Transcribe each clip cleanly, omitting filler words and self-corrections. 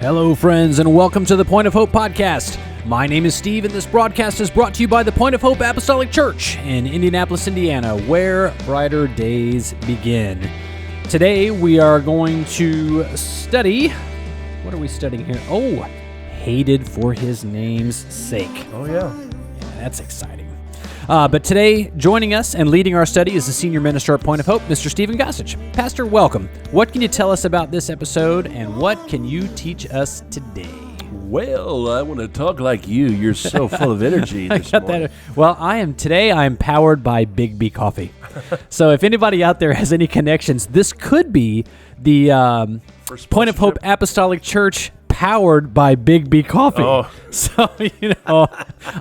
Hello, friends, and welcome to the Point of Hope podcast. My name is Steve, and this broadcast is brought to you by the Point of Hope Apostolic Church in Indianapolis, Indiana, where brighter days begin. Today, we are going to study, what are we studying here? Oh, hated for his name's sake. Oh, yeah. That's exciting. But today, joining us and leading our study is the senior minister at Point of Hope, Mr. Stephen Gossage. Pastor, welcome. What can you tell us about this episode, and what can you teach us today? Well, I want to talk like you. You're so full of energy this morning. Well, I am powered by Big B Coffee. So if anybody out there has any connections, this could be the Point of Hope Apostolic Church powered by Big B Coffee. Oh. So,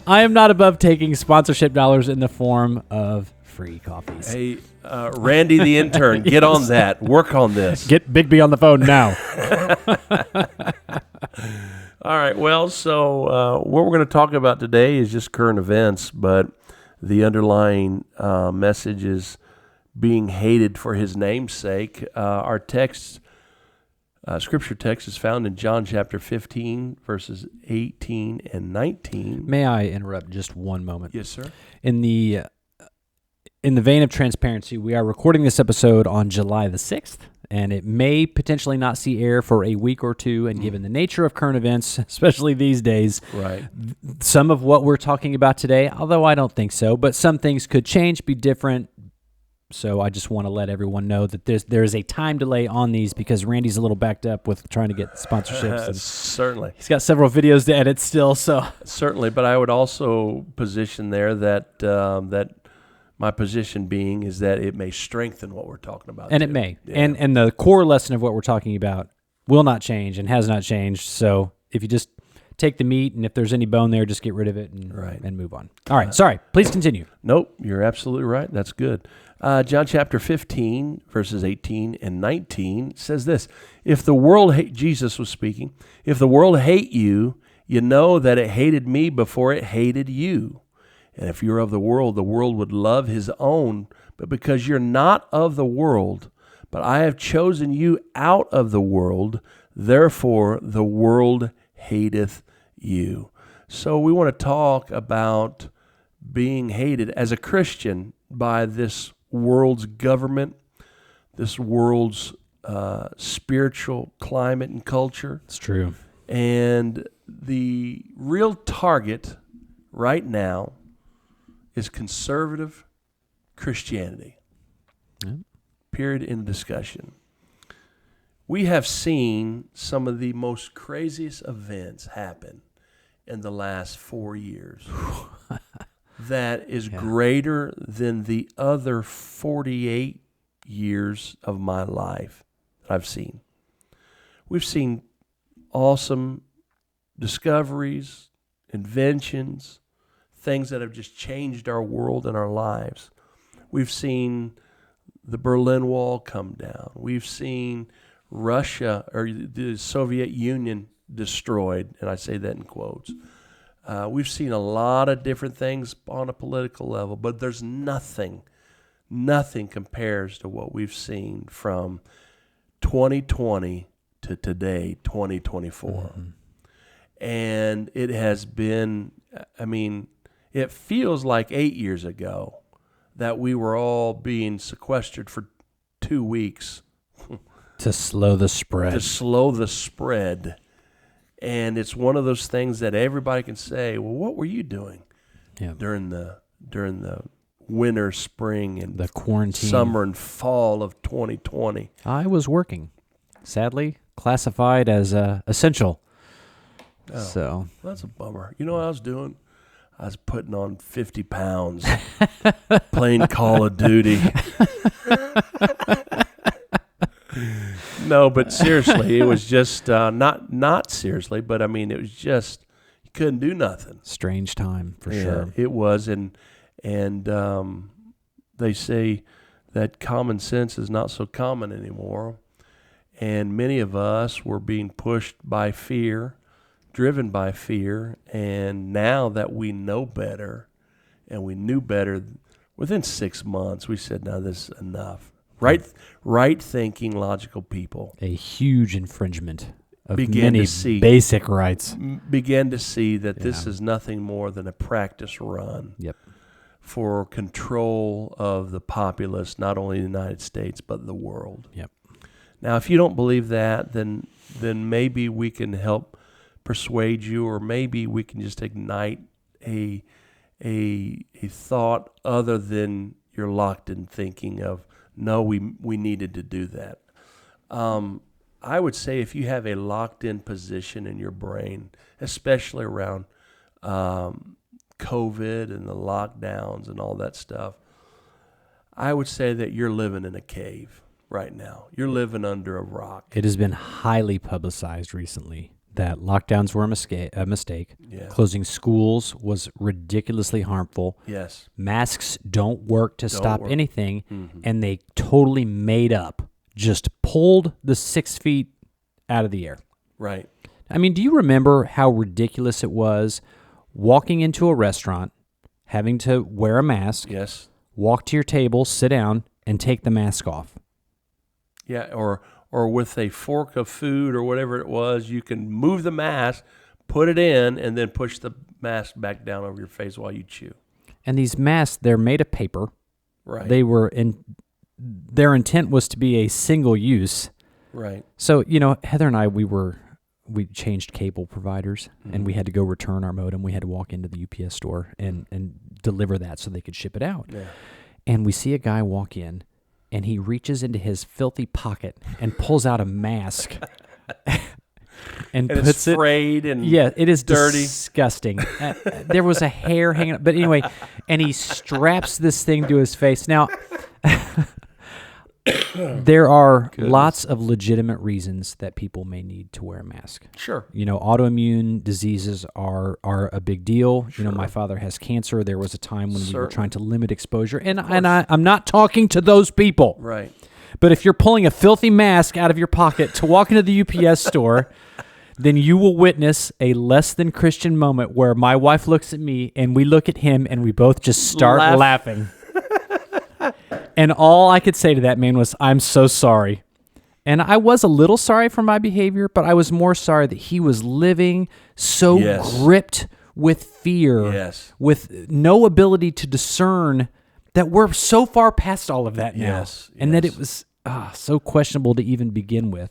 I am not above taking sponsorship dollars in the form of free coffees. Hey, Randy the intern, get on that. Work on this. Get Big B on the phone now. All right, well, so what we're going to talk about today is just current events, but the underlying message is being hated for his name's sake. Our text, scripture text, is found in John chapter 15, verses 18 and 19. May I interrupt just one moment? Yes, sir. In the vein of transparency, we are recording this episode on July the 6th, and it may potentially not see air for a week or two, and given the nature of current events, especially these days, right, some of what we're talking about today, although I don't think so, but some things could change, be different. So I just want to let everyone know that there is a time delay on these because Randy's a little backed up with trying to get sponsorships. And certainly. He's got several videos to edit still. So certainly, but I would also position there that that my position being is that it may strengthen what we're talking about. And too. it may. Yeah. And the core lesson of what we're talking about will not change and has not changed. So if you just take the meat, and if there's any bone there, just get rid of it and move on. All right, sorry. Please continue. Nope, you're absolutely right. That's good. John chapter 15, verses 18 and 19 says this: If the world hate, Jesus was speaking, if the world hate you, you know that it hated me before it hated you. And if you're of the world would love his own. But because you're not of the world, but I have chosen you out of the world, therefore the world hateth you. So we want to talk about being hated as a Christian by this world's government, this world's spiritual climate and culture. It's true. And the real target right now is conservative Christianity. Yep. Period in discussion. We have seen some of the most craziest events happen in the last 4 years. That is greater than the other 48 years of my life that I've seen. We've seen awesome discoveries, inventions, things that have just changed our world and our lives. We've seen the Berlin Wall come down. We've seen Russia or the Soviet Union destroyed, and I say that in quotes. We've seen a lot of different things on a political level, but there's nothing compares to what we've seen from 2020 to today, 2024. Mm-hmm. And it has been, it feels like 8 years ago that we were all being sequestered for 2 weeks. To slow the spread. And it's one of those things that everybody can say, well, what were you doing during the winter, spring, and the quarantine, summer and fall of 2020? I was working, sadly classified as essential. Oh, so that's a bummer. You know what I was doing? I was putting on 50 pounds, playing Call of Duty. No, but seriously, it was just not seriously, but it was just you couldn't do nothing. Strange time for sure. It was, and they say that common sense is not so common anymore, and many of us were being pushed by fear, driven by fear, and now that we know better, and we knew better, within 6 months we said, "Now this is enough." Right thinking, logical people. A huge infringement of began many to see basic rights. Began to see that this is nothing more than a practice run Yep. for control of the populace, not only in the United States but the world. Yep. Now, if you don't believe that, then maybe we can help persuade you, or maybe we can just ignite a thought other than you're locked in thinking of, no, we needed to do that. I would say if you have a locked-in position in your brain, especially around COVID and the lockdowns and all that stuff, I would say that you're living in a cave right now. You're living under a rock. It has been highly publicized recently that lockdowns were a mistake. Yeah. Closing schools was ridiculously harmful. Yes. Masks don't work to stop work. anything, and they totally made up, just pulled the 6 feet out of the air. Right. I mean, do you remember how ridiculous it was walking into a restaurant, having to wear a mask, Yes. walk to your table, sit down, and take the mask off? Yeah, or with a fork of food or whatever it was, you can move the mask, put it in, and then push the mask back down over your face while you chew. And these masks, they're made of paper. Right. Their intent was to be a single use. Right. So, Heather and I, we changed cable providers, and we had to go return our modem. We had to walk into the UPS store and deliver that so they could ship it out. Yeah. And we see a guy walk in, and he reaches into his filthy pocket and pulls out a mask and puts it's frayed and it is dirty. Disgusting. There was a hair hanging up. But anyway, and he straps this thing to his face. Now, there are lots of legitimate reasons that people may need to wear a mask. Sure. Autoimmune diseases are a big deal. Sure. My father has cancer. There was a time when we were trying to limit exposure. And I'm not talking to those people. Right. But if you're pulling a filthy mask out of your pocket to walk into the UPS store, then you will witness a less than Christian moment where my wife looks at me and we look at him and we both just start laughing. And all I could say to that man was, "I'm so sorry." And I was a little sorry for my behavior, but I was more sorry that he was living so gripped with fear, with no ability to discern that we're so far past all of that now. And that it was so questionable to even begin with.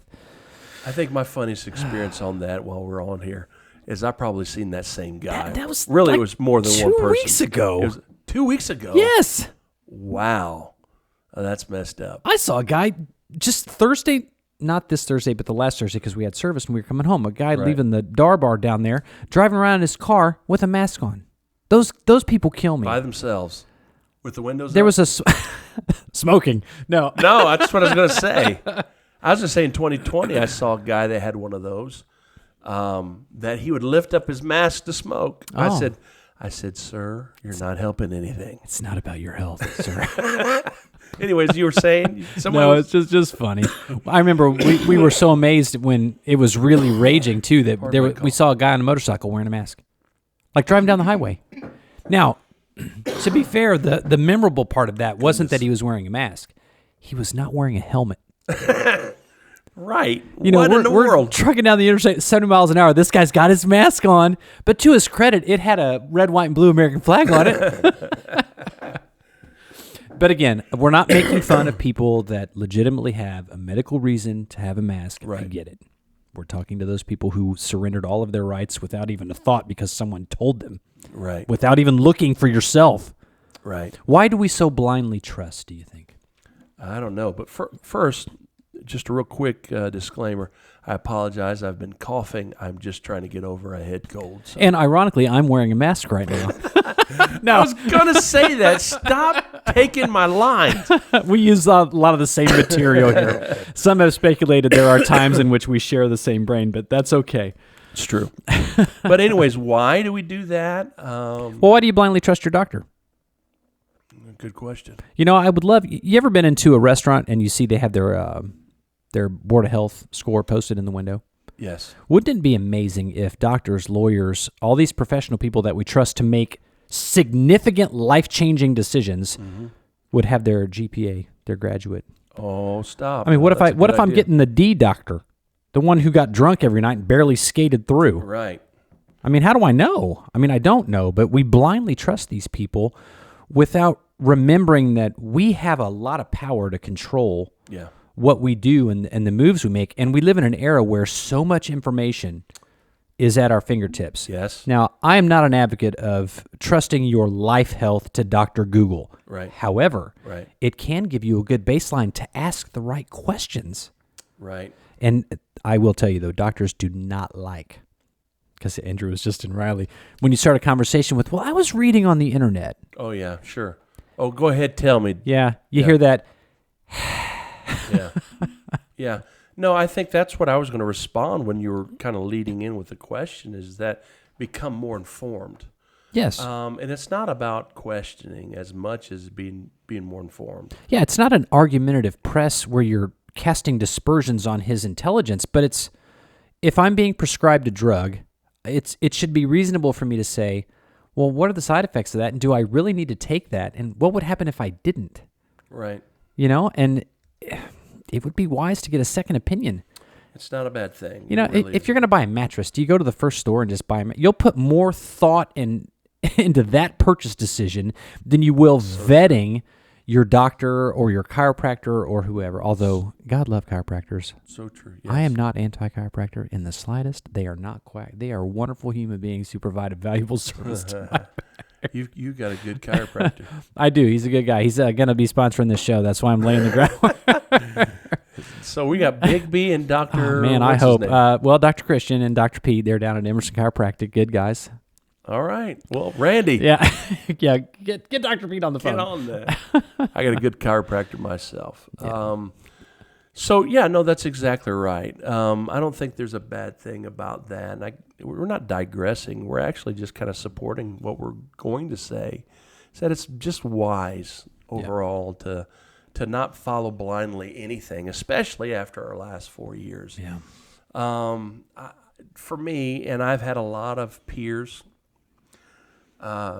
I think my funniest experience on that while we're on here is I probably seen that same guy. That was really, it was more than one person. 2 weeks ago. It was 2 weeks ago? Yes. Wow. Oh, that's messed up. I saw a guy just Thursday, not this Thursday, but the last Thursday because we had service and we were coming home. A guy leaving the Dar Bar down there, driving around in his car with a mask on. Those people kill me. By themselves. With the windows There up? was smoking. No. No, that's what I was going to say. I was going to say in 2020, I saw a guy that had one of those, that he would lift up his mask to smoke. Oh. I said, "Sir, you're not helping anything." It's not about your health, sir. Anyways, you were saying? It's just funny. I remember we were so amazed when it was really raging, too, that we saw a guy on a motorcycle wearing a mask, like driving down the highway. Now, to be fair, the memorable part of that wasn't that he was wearing a mask. He was not wearing a helmet. Right. What in the world? Trucking down the interstate at 70 miles an hour. This guy's got his mask on, but to his credit, it had a red, white, and blue American flag on it. But again, we're not making fun of people that legitimately have a medical reason to have a mask. Right. I get it. We're talking to those people who surrendered all of their rights without even a thought because someone told them. Right. Without even looking for yourself. Right. Why do we so blindly trust, do you think? I don't know. But first, just a real quick disclaimer. I apologize. I've been coughing. I'm just trying to get over a head cold. So. And ironically, I'm wearing a mask right now. No. I was going to say that. Stop taking my lines. We use a lot of the same material here. Some have speculated there are times in which we share the same brain, but that's okay. It's true. But anyways, why do we do that? Well, why do you blindly trust your doctor? Good question. I would love, you ever been into a restaurant and you see they have their Board of Health score posted in the window? Yes. Wouldn't it be amazing if doctors, lawyers, all these professional people that we trust to make significant life-changing decisions would have their GPA, their graduate? Oh, stop. I mean, what if I'm getting the D doctor? The one who got drunk every night and barely skated through. Right. I mean, how do I know? I mean, I don't know, but we blindly trust these people without remembering that we have a lot of power to control what we do and the moves we make. And we live in an era where so much information is at our fingertips. Yes. Now, I am not an advocate of trusting your life health to Dr. Google. Right. However, Right. it can give you a good baseline to ask the right questions. Right. And I will tell you, though, doctors do not like, because Andrew was just in Riley, when you start a conversation with, well, I was reading on the internet. Oh, yeah, sure. Oh, go ahead, tell me. Yeah, you hear that. Yeah. Yeah. No, I think that's what I was going to respond when you were kind of leading in with the question, is that become more informed. Yes. And it's not about questioning as much as being more informed. Yeah, it's not an argumentative press where you're casting dispersions on his intelligence, but it's, if I'm being prescribed a drug, it should be reasonable for me to say, well, what are the side effects of that? And do I really need to take that? And what would happen if I didn't? Right. You know, and it would be wise to get a second opinion. It's not a bad thing. You know, really if you're going to buy a mattress, do you go to the first store and just buy you'll put more thought into that purchase decision than you will vetting your doctor or your chiropractor or whoever. Although, God love chiropractors. So true. Yes. I am not anti-chiropractor in the slightest. They are not quack. They are wonderful human beings who provide a valuable service to my You got a good chiropractor. I do. He's a good guy. He's going to be sponsoring this show. That's why I'm laying the ground. So we got Big B and Dr. Man, I hope. Well, Dr. Christian and Dr. Pete, they're down at Emerson Chiropractic. Good guys. All right. Well, Randy. Yeah. Yeah. Get Dr. Pete on the phone. Get on that. I got a good chiropractor myself. Yeah. No, that's exactly right. I don't think there's a bad thing about that. And we're not digressing. We're actually just kind of supporting what we're going to say. Is that it's just wise overall to not follow blindly anything, especially after our last 4 years. Yeah. For me, and I've had a lot of peers,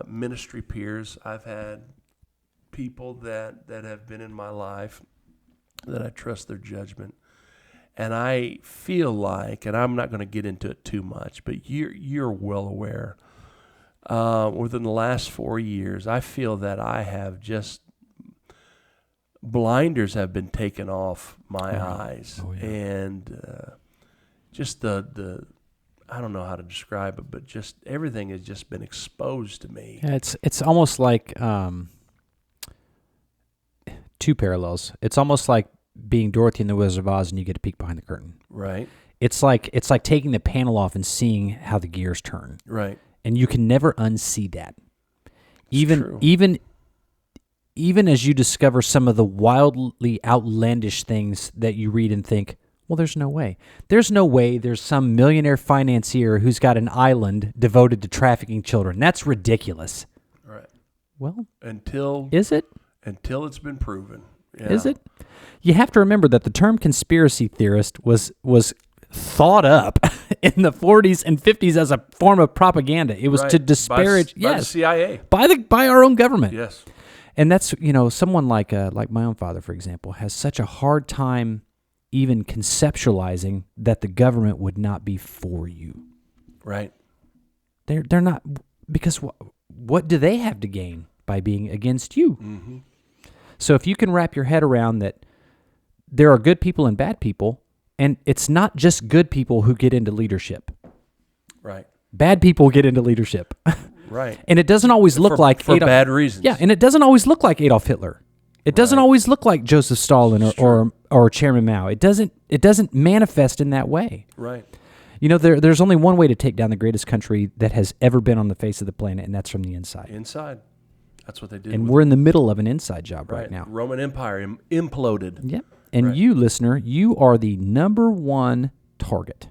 ministry peers. I've had people that have been in my life that I trust their judgment. And I feel like, and I'm not going to get into it too much, but you're well aware, within the last 4 years, I feel that I have just, blinders have been taken off my eyes. Oh, yeah. And just the I don't know how to describe it, but just everything has just been exposed to me. Yeah, it's almost like two parallels. It's almost like being Dorothy in the Wizard of Oz and you get a peek behind the curtain. Right. It's like taking the panel off and seeing how the gears turn. Right. And you can never unsee that. True. Even as you discover some of the wildly outlandish things that you read and think, well, there's no way. There's no way there's some millionaire financier who's got an island devoted to trafficking children. That's ridiculous. Right. Well, is it? Until it's been proven. Yeah. Is it? You have to remember that the term conspiracy theorist was thought up in the 40s and 50s as a form of propaganda. It was to disparage, by the CIA, by our own government. Yes. And that's, someone like my own father, for example, has such a hard time even conceptualizing that the government would not be for you. Right. They're not, because what do they have to gain by being against you? Mm-hmm. So if you can wrap your head around that there are good people and bad people, and it's not just good people who get into leadership. Right. Bad people get into leadership. Right. And it doesn't always look like for bad reasons. Yeah, and it doesn't always look like Adolf Hitler. It doesn't always look like Joseph Stalin or Chairman Mao. It doesn't manifest in that way. Right. There's only one way to take down the greatest country that has ever been on the face of the planet, and that's from the inside. Inside. That's what they did. And we're in the middle of an inside job right now. Roman Empire imploded. Yep. And you, listener, you are the number one target.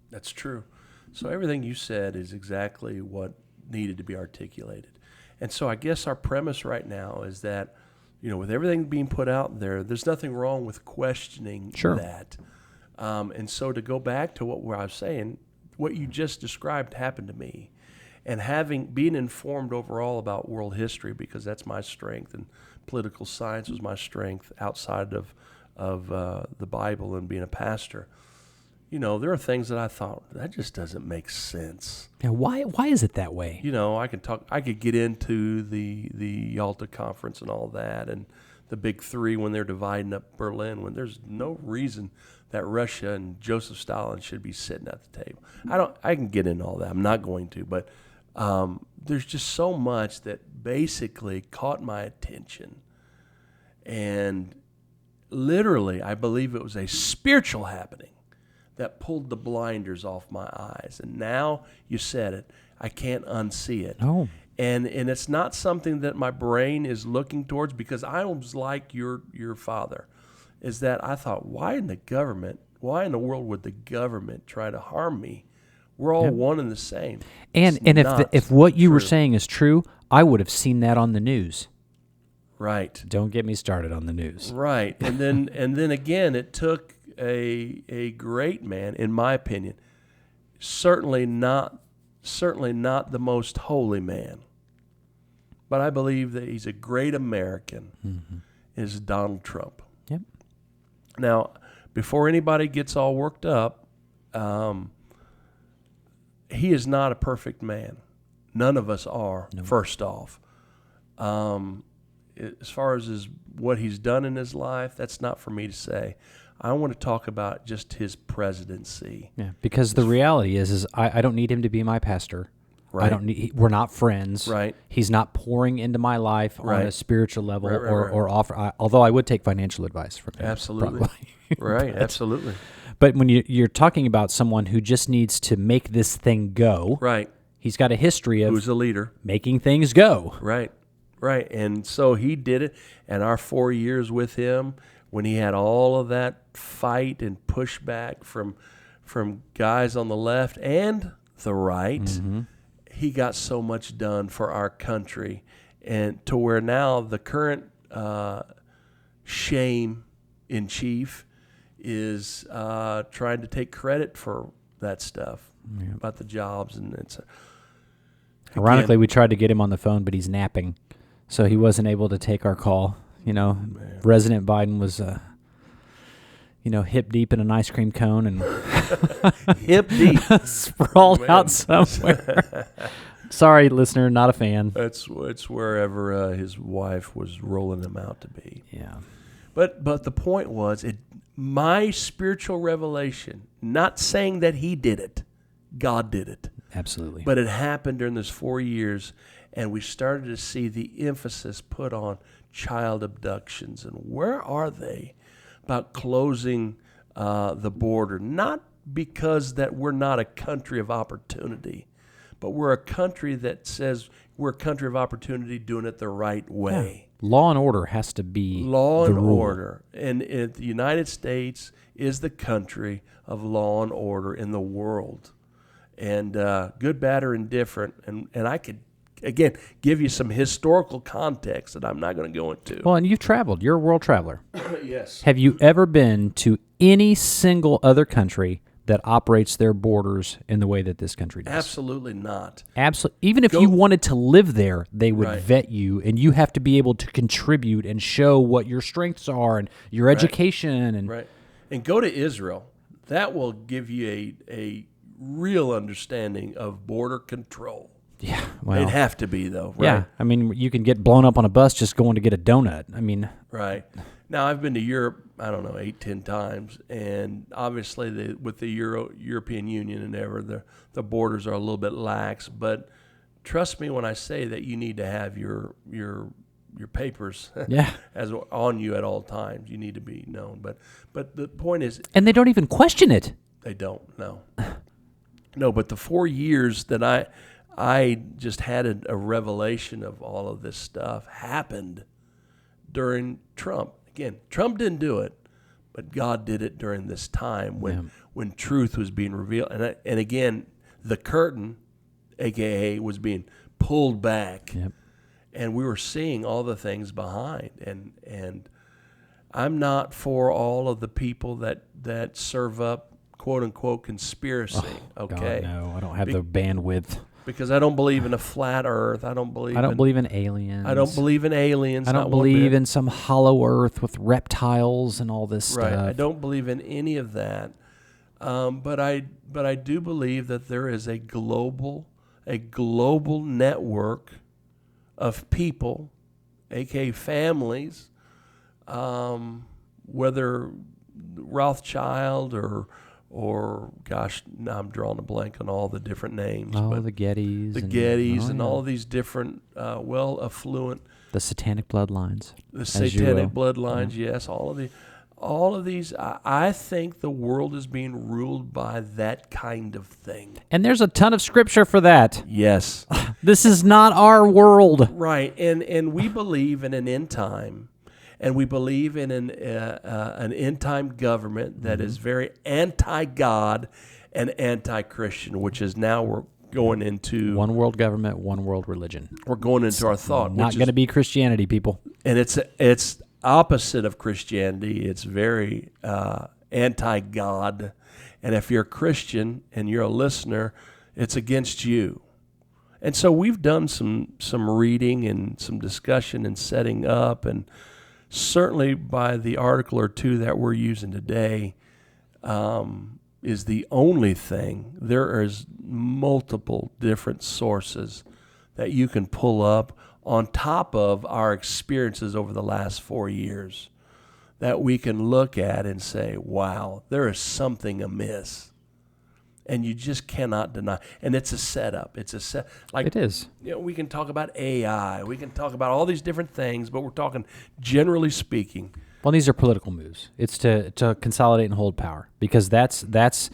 That's true. So everything you said is exactly what needed to be articulated. And so I guess our premise right now is that, with everything being put out there, there's nothing wrong with questioning that. And so to go back to what I was saying, what you just described happened to me. And being informed overall about world history, because that's my strength, and political science was my strength outside of the Bible and being a pastor. there are things that I thought, that just doesn't make sense. Yeah, why is it that way? I could get into the Yalta conference and all that, and the big three when they're dividing up Berlin, when there's no reason that Russia and Joseph Stalin should be sitting at the table. I can get into all that. I'm not going to, but there's just so much that basically caught my attention. And literally, I believe it was a spiritual happening that pulled the blinders off my eyes. And now you said it, I can't unsee it. Oh. And it's not something that my brain is looking towards, because I was like your father, is that I thought, why in the world would the government try to harm me? We're all one and the same. And if what you were saying is true, I would have seen that on the news. Right. Don't get me started on the news. Right. And then again, it took a great man, in my opinion, certainly not the most holy man, but I believe that he's a great American, is Donald Trump. Yep. Now, before anybody gets all worked up, he is not a perfect man. None of us are, first off. As far as what he's done in his life, that's not for me to say. I want to talk about just his presidency. Yeah, because the reality is I don't need him to be my pastor. Right. We're not friends. Right. He's not pouring into my life on a spiritual level or offer. Although I would take financial advice from him. Absolutely. Right. Absolutely. But when you're talking about someone who just needs to make this thing go, right? He's got a history of who's a leader, making things go. Right. And so he did it. And our 4 years with him, when he had all of that fight and pushback from guys on the left and the right, he got so much done for our country, and to where now the current shame in chief is trying to take credit for that stuff about the jobs, and it's. Ironically, we tried to get him on the phone, but he's napping, so he wasn't able to take our call. President Biden was, hip deep in an ice cream cone and hip deep sprawled out somewhere. Sorry, listener, not a fan. It's wherever his wife was rolling him out to be. Yeah. But the point was, my spiritual revelation, not saying that he did it, God did it. Absolutely. But it happened during those 4 years, and we started to see the emphasis put on child abductions. And where are they about closing the border? Not because that we're not a country of opportunity, but we're a country that says we're a country of opportunity doing it the right way. Yeah. Law and order has to be law the and rule. order. And the United States is the country of law and order in the world. And good, bad, or indifferent. And I could, again, give you some historical context that I'm not going to go into. Well, and you've traveled. You're a world traveler. Yes. Have you ever been to any single other country that operates their borders in the way that this country does? Absolutely not. Absolutely. Even if you wanted to live there, they would vet you, and you have to be able to contribute and show what your strengths are and your education. And go to Israel. That will give you a real understanding of border control. Yeah, well, it'd have to be, though, right? Yeah, I mean, you can get blown up on a bus just going to get a donut. I mean, right. Now, I've been to Europe, 8-10 times, and obviously with the European Union and the borders are a little bit lax. But trust me when I say that you need to have your papers as on you at all times. You need to be known. But the point is, and they don't even question it. They don't. No. But the 4 years that I just had a revelation of all of this stuff happened during Trump. Again, Trump didn't do it, but God did it during this time when truth was being revealed. And again, the curtain, AKA, was being pulled back. Yep. And we were seeing all the things behind. And I'm not for all of the people that serve up, quote unquote, conspiracy. Okay. God, no, I don't have the bandwidth. Because I don't believe in a flat earth. I don't believe in aliens. I don't believe in aliens. I don't believe in some hollow earth with reptiles and all this stuff. Right. I don't believe in any of that. But I do believe that there is a global network of people, aka families, whether Rothschild or gosh, now I'm drawing a blank on all the different names. Oh, but the Gettys. And all these different, affluent. The satanic bloodlines. The satanic bloodlines, yes. All of these. I think the world is being ruled by that kind of thing. And there's a ton of scripture for that. Yes. This is not our world. Right. And we believe in an end time. And we believe in an end-time government that is very anti-God and anti-Christian, which is now we're going into... One world government, one world religion. We're going into our thought. Not going to be Christianity, people. And it's opposite of Christianity. It's very anti-God. And if you're a Christian and you're a listener, it's against you. And so we've done some reading and some discussion and setting up, and certainly by the article or two that we're using today is the only thing. There is multiple different sources that you can pull up on top of our experiences over the last 4 years that we can look at and say, wow, there is something amiss. And you just cannot deny. And it's a setup. It is. We can talk about AI. We can talk about all these different things, but we're talking generally speaking. Well, these are political moves. It's to consolidate and hold power, because that's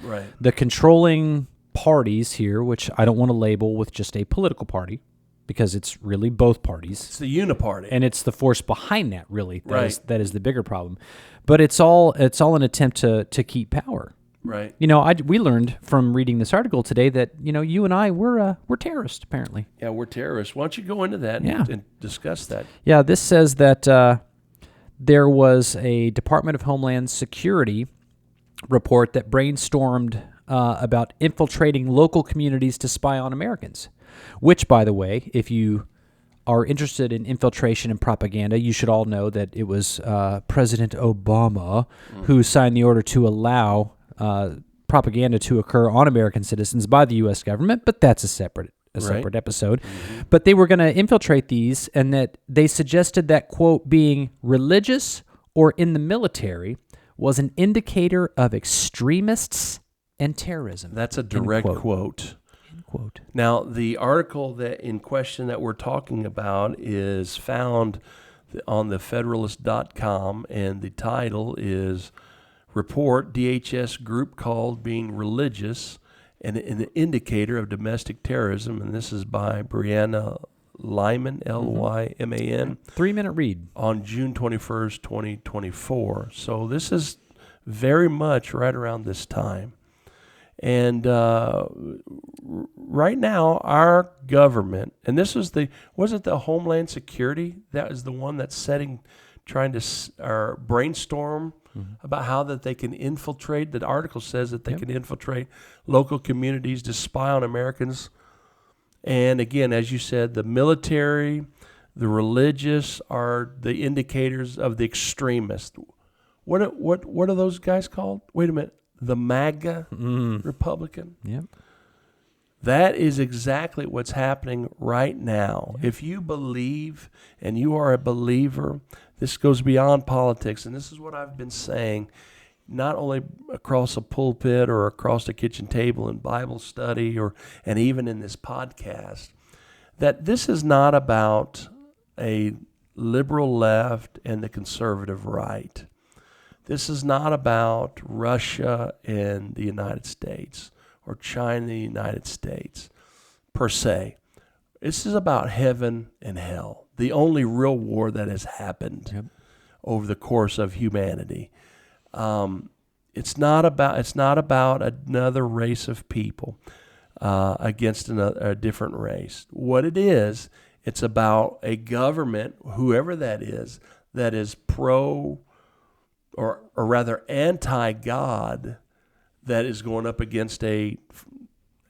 right. The controlling parties here, which I don't want to label with just a political party, because it's really both parties. It's the uniparty. And it's the force behind that, really. Right. That is the bigger problem. But it's all an attempt to keep power. Right. We learned from reading this article today that, you and I, we're terrorists, apparently. Yeah, we're terrorists. Why don't you go into that and discuss that? Yeah, this says that there was a Department of Homeland Security report that brainstormed about infiltrating local communities to spy on Americans, which, by the way, if you are interested in infiltration and propaganda, you should all know that it was President Obama who signed the order to allow propaganda to occur on American citizens by the U.S. government, but that's a separate episode. Mm-hmm. But they were going to infiltrate these, and that they suggested that, quote, being religious or in the military was an indicator of extremists and terrorism. That's a direct quote. End quote. Now, the article that in question that we're talking about is found on the Federalist.com, and the title is Report DHS Group Called Being Religious and an Indicator of Domestic Terrorism. And this is by Brianna Lyman, Lyman. 3-minute read. On June 21st, 2024. So this is very much right around this time. And right now, our government, and this was wasn't the Homeland Security that is the one that's trying to brainstorm about how that they can infiltrate. The article says that they can infiltrate local communities to spy on Americans. And again, as you said, the military, the religious are the indicators of the extremists. What are those guys called? Wait a minute. The MAGA Republican? Yep. That is exactly what's happening right now. Yep. If you believe and you are a believer, this goes beyond politics. And this is what I've been saying, not only across a pulpit or across the kitchen table in Bible study and even in this podcast, that this is not about a liberal left and the conservative right. This is not about Russia and the United States or China and the United States per se. This is about heaven and hell, the only real war that has happened over the course of humanity. It's not about another race of people against a different race. What it is, it's about a government, whoever that is pro or rather anti-God, that is going up against in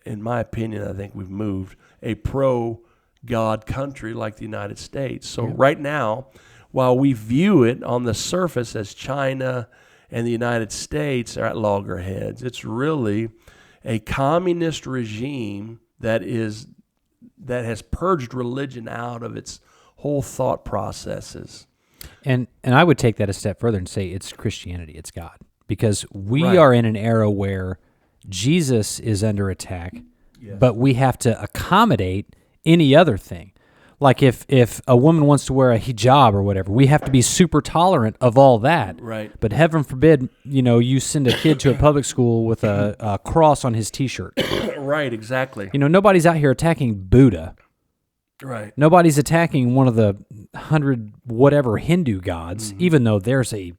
my opinion, I think we've moved, a pro-God country like the United States. So right now, while we view it on the surface as China and the United States are at loggerheads. It's really a communist regime that has purged religion out of its whole thought processes. And I would take that a step further and say it's Christianity, it's God. Because we Right. are in an era where Jesus is under attack, but we have to accommodate any other thing. Like if a woman wants to wear a hijab or whatever, we have to be super tolerant of all that. Right. But heaven forbid, you send a kid to a public school with a cross on his T-shirt. Right, exactly. Nobody's out here attacking Buddha. Right. Nobody's attacking one of the 100 whatever Hindu gods, even though there's a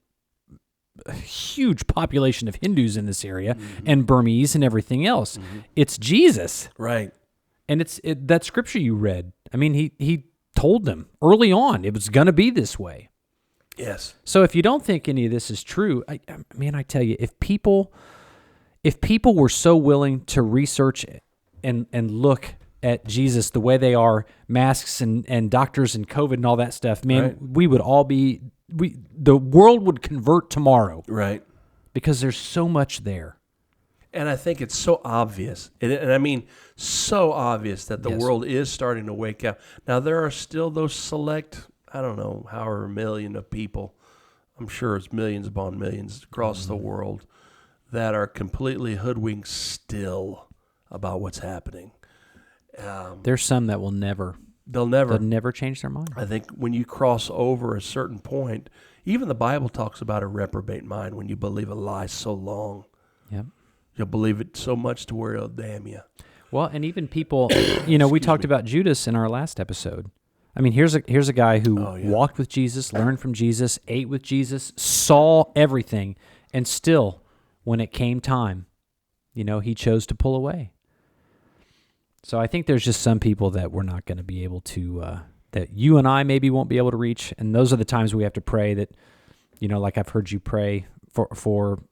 huge population of Hindus in this area and Burmese and everything else. It's Jesus. Right. And it's that scripture you read. I mean, he told them early on it was going to be this way. Yes. So if you don't think any of this is true, I tell you, if people were so willing to research and look at Jesus the way they are, masks and doctors and COVID and all that stuff, man, Right. we would all be the world would convert tomorrow. Right. Because there's so much there. And I think it's so obvious, and I mean so obvious that the Yes. world is starting to wake up. Now, there are still those select, I don't know, however million of people, I'm sure it's millions upon millions across the world, that are completely hoodwinked still about what's happening. There's some that will never They'll never change their mind. I think when you cross over a certain point, even the Bible talks about a reprobate mind when you believe a lie so long. Yep. You'll believe it so much to where it'll damn you. Well, and even people, we talked about Judas in our last episode. I mean, here's a guy who walked with Jesus, learned from Jesus, ate with Jesus, saw everything, and still, when it came time, he chose to pull away. So I think there's just some people that we're not going to be able to, that you and I maybe won't be able to reach, and those are the times we have to pray that, like I've heard you pray for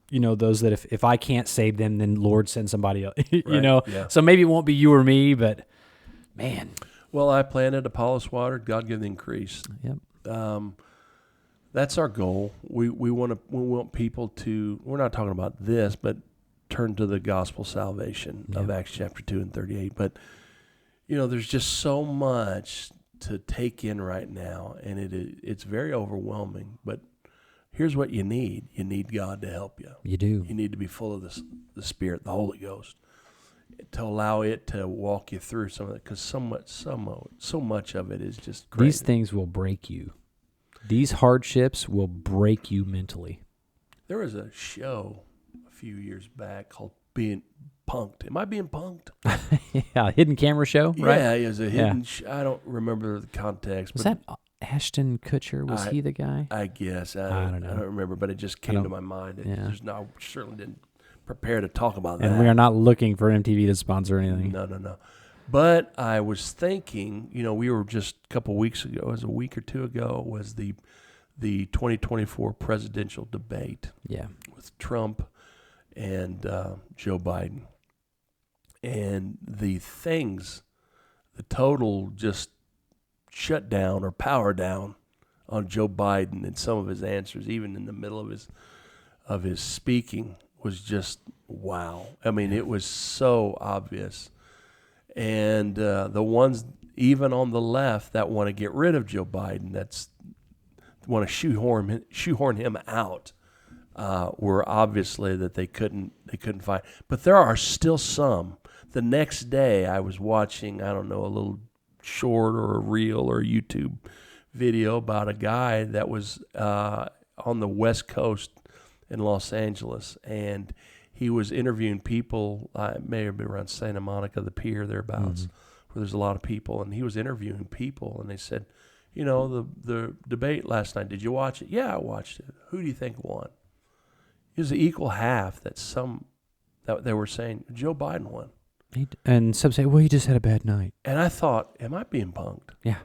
those that if I can't save them, then Lord send somebody else, Yeah. So maybe it won't be you or me, but man. Well, I planted, Apollos watered, God give the increase. Yep. That's our goal. We want people to, we're not talking about this, but turn to the gospel salvation of Acts chapter 2 and 38. But, there's just so much to take in right now, and it's very overwhelming, but here's what you need. You need God to help you. You do. You need to be full of the Spirit, the Holy Ghost, to allow it to walk you through some of it, because so much of it is just crazy. These things will break you. These hardships will break you mentally. There was a show a few years back called Being Punked. Am I being punked? Yeah, hidden camera show, right? Yeah, it was a hidden I don't remember the context. Was but that Ashton Kutcher? Was he the guy? I guess. I don't know. I don't remember, but it just came to my mind. I certainly didn't prepare to talk about that. And we are not looking for MTV to sponsor anything. No. But I was thinking, we were just a couple weeks ago, it was a week or two ago, was the 2024 presidential debate with Trump and Joe Biden. And the total just shut down or power down on Joe Biden and some of his answers, even in the middle of his speaking, was just wow. I mean, it was so obvious. And the ones even on the left that want to get rid of Joe Biden, that's want to shoehorn him out, were obviously that they couldn't find. But there are still some. The next day, I was watching, I don't know, a little short or a reel or a YouTube video about a guy that was on the West Coast in Los Angeles, and he was interviewing people. It may have been around Santa Monica, the pier thereabouts, where there's a lot of people, and he was interviewing people, and they said, the debate last night, did you watch it? Yeah, I watched it. Who do you think won? It was the equal half that they were saying Joe Biden won. And some say, well, he just had a bad night. And I thought, am I being punked? Yeah.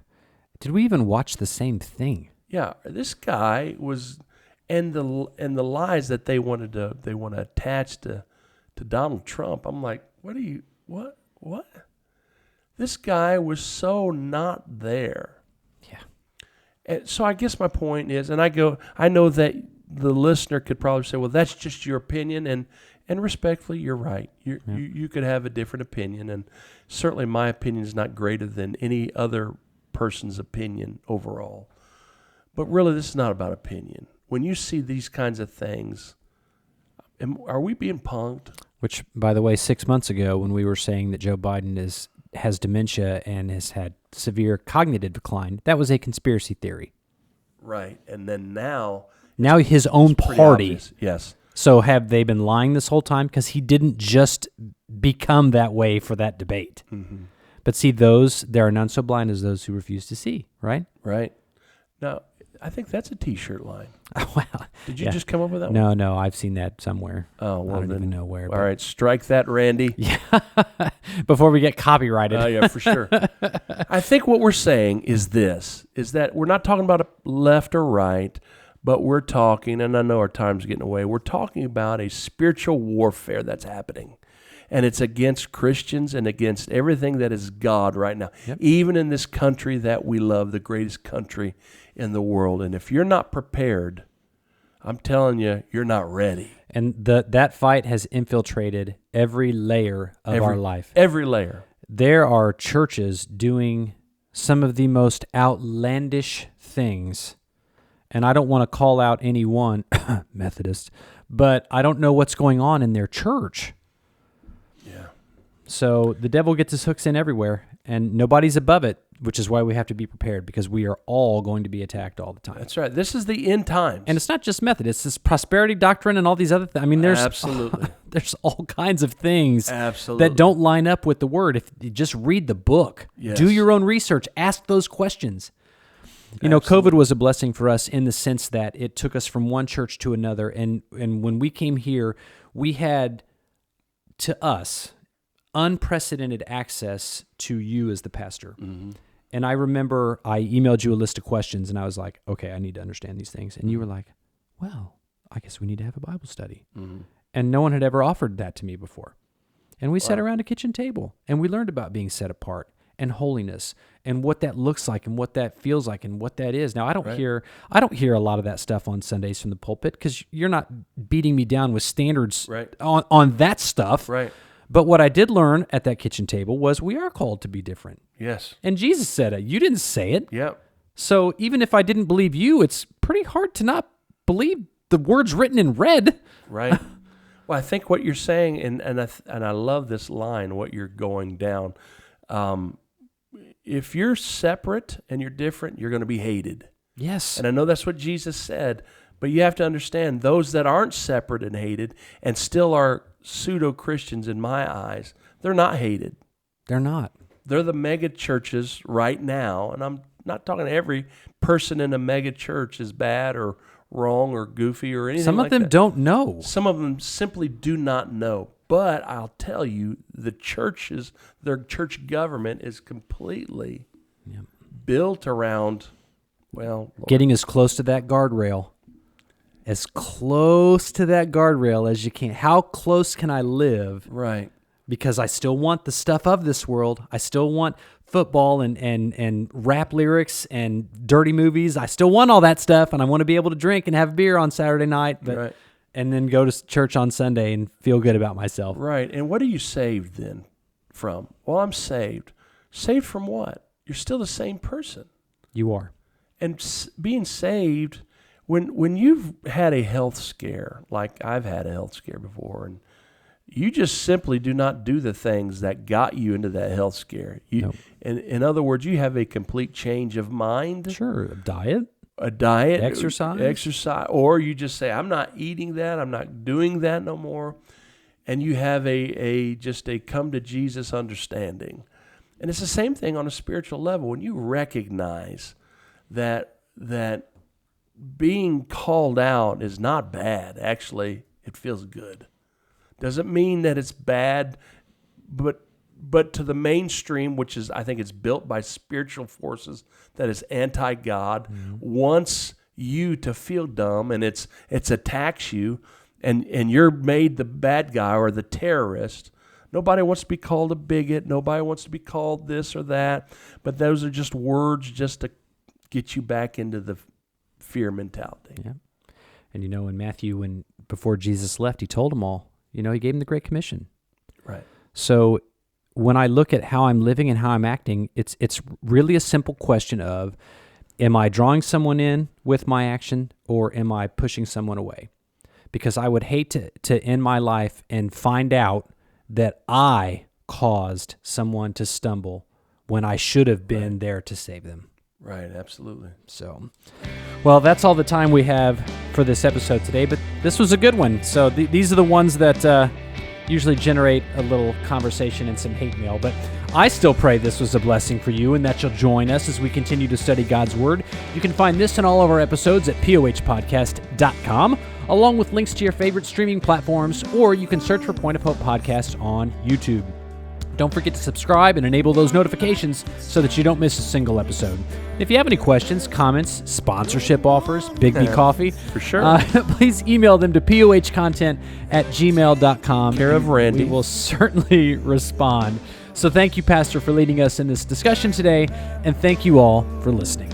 Did we even watch the same thing? Yeah, this guy was, and the lies that they want to attach to Donald Trump. I'm like, what? This guy was so not there. Yeah. And so I guess my point is, and I know that the listener could probably say, well, that's just your opinion, and respectfully, you're right. You could have a different opinion, and certainly my opinion is not greater than any other person's opinion overall. But really, this is not about opinion. When you see these kinds of things, are we being punked? Which, by the way, 6 months ago, when we were saying that Joe Biden has dementia and has had severe cognitive decline, that was a conspiracy theory. Right, and then now his own party. Obvious. Yes. So have they been lying this whole time? Because he didn't just become that way for that debate. Mm-hmm. But see, there are none so blind as those who refuse to see, right? Right. Now, I think that's a T-shirt line. Oh, wow. Did you just come up with that one? No, I've seen that somewhere. Oh, well, I don't even know where. All right, strike that, Randy. Yeah, before we get copyrighted. Oh, yeah, for sure. I think what we're saying is that we're not talking about a left or right, but we're talking, and I know our time's getting away, we're talking about a spiritual warfare that's happening. And it's against Christians and against everything that is God right now, even in this country that we love, the greatest country in the world. And if you're not prepared, I'm telling you, you're not ready. And that fight has infiltrated every layer of our life. Every layer. There are churches doing some of the most outlandish things. And I don't want to call out any one, Methodist, but I don't know what's going on in their church. Yeah. So the devil gets his hooks in everywhere, and nobody's above it, which is why we have to be prepared, because we are all going to be attacked all the time. That's right. This is the end times. And it's not just Methodist. It's prosperity doctrine and all these other things. I mean, there's absolutely there's all kinds of things absolutely that don't line up with the Word. If you just read the book, do your own research, ask those questions. You know, COVID was a blessing for us in the sense that it took us from one church to another. And when we came here, we had, to us, unprecedented access to you as the pastor. Mm-hmm. And I remember I emailed you a list of questions, and I was like, okay, I need to understand these things. And you were like, well, I guess we need to have a Bible study. Mm-hmm. And no one had ever offered that to me before. And we sat around a kitchen table, and we learned about being set apart and holiness and what that looks like and what that feels like and what that is. Now, I don't hear a lot of that stuff on Sundays from the pulpit, because you're not beating me down with standards on that stuff. Right. But what I did learn at that kitchen table was we are called to be different. Yes. And Jesus said it. You didn't say it. Yep. So even if I didn't believe you, it's pretty hard to not believe the words written in red. Right. Well, I think what you're saying, and I love this line, what you're going down. If you're separate and you're different, you're going to be hated. Yes. And I know that's what Jesus said, but you have to understand those that aren't separate and hated and still are pseudo-Christians in my eyes, they're not hated. They're not. They're the mega churches right now, and I'm not talking every person in a mega church is bad or wrong or goofy or anything like that. Some of them don't know. Some of them simply do not know. But I'll tell you, the churches, their church government is completely built around, well, getting as close to that guardrail. As close to that guardrail as you can. How close can I live? Right. Because I still want the stuff of this world. I still want football and rap lyrics and dirty movies. I still want all that stuff, and I want to be able to drink and have beer on Saturday night. But and then go to church on Sunday and feel good about myself. Right. And what are you saved then from? Well, I'm saved. Saved from what? You're still the same person. You are. And being saved, when you've had a health scare, like I've had a health scare before, and you just simply do not do the things that got you into that health scare. In other words, you have a complete change of mind. Sure. A diet, exercise, or you just say, I'm not eating that, I'm not doing that no more, and you have a come to Jesus understanding. And it's the same thing on a spiritual level. When you recognize that being called out is not bad, actually, it feels good. Doesn't mean that it's bad, but to the mainstream, which is, I think it's built by spiritual forces that is anti-God, wants you to feel dumb, and it's attacks you, and you're made the bad guy or the terrorist. Nobody wants to be called a bigot. Nobody wants to be called this or that. But those are just words just to get you back into the fear mentality. Yeah. And in Matthew, before Jesus left, he told them all, he gave them the Great Commission. Right. So when I look at how I'm living and how I'm acting, it's really a simple question of, am I drawing someone in with my action, or am I pushing someone away? Because I would hate to end my life and find out that I caused someone to stumble when I should have been there to save them. Right, absolutely. So, well, that's all the time we have for this episode today, but this was a good one. So these are the ones that usually generate a little conversation and some hate mail, but I still pray this was a blessing for you and that you'll join us as we continue to study God's Word. You can find this and all of our episodes at pohpodcast.com, along with links to your favorite streaming platforms, or you can search for Point of Hope Podcast on YouTube. Don't forget to subscribe and enable those notifications so that you don't miss a single episode. If you have any questions, comments, sponsorship offers, Big B Coffee, for sure, please email them to pohcontent@gmail.com. Care of Randy. We will certainly respond. So thank you, Pastor, for leading us in this discussion today, and thank you all for listening.